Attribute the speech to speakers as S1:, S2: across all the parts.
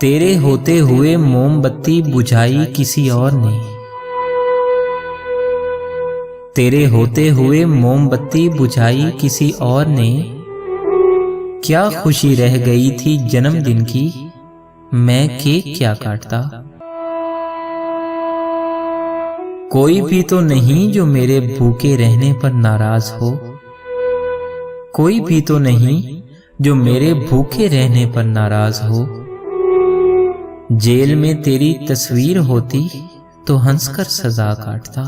S1: तेरे होते हुए मोमबत्ती बुझाई किसी और ने। तेरे होते हुए मोमबत्ती बुझाई किसी और ने। क्या खुशी रह गई थी जन्मदिन की, मैं केक क्या काटता। कोई भी तो नहीं जो मेरे भूखे रहने पर नाराज हो। कोई भी तो नहीं जो मेरे भूखे रहने पर नाराज हो। जेल में तेरी तस्वीर होती तो हंसकर सजा काटता।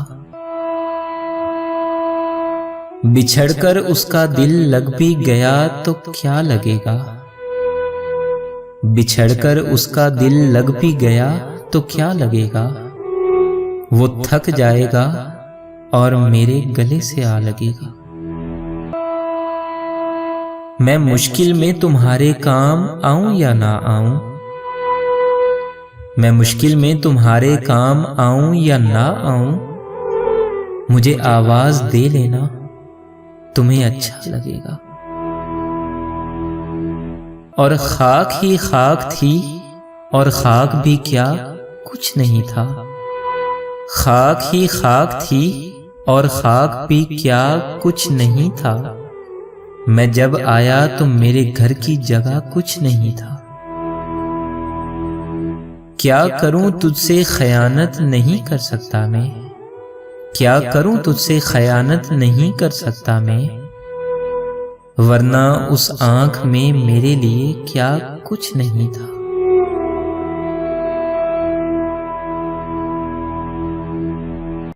S1: बिछड़कर उसका दिल लग भी गया तो क्या लगेगा। बिछड़कर उसका दिल लग भी गया तो क्या लगेगा। वो थक जाएगा और मेरे गले से आ लगेगा। मैं मुश्किल में तुम्हारे काम आऊं या ना आऊं। मैं मुश्किल में तुम्हारे काम आऊं या ना आऊं। मुझे आवाज दे लेना, तुम्हें अच्छा लगेगा। और खाक ही खाक थी और खाक भी क्या कुछ नहीं था। खाक ही खाक थी और खाक भी क्या कुछ नहीं था। मैं जब आया तो मेरे घर की जगह कुछ नहीं था। क्या करूं तुझसे खयानत नहीं कर सकता मैं। क्या करूं तुझसे खयानत नहीं कर सकता मैं। वरना उस आंख में मेरे लिए क्या कुछ नहीं था।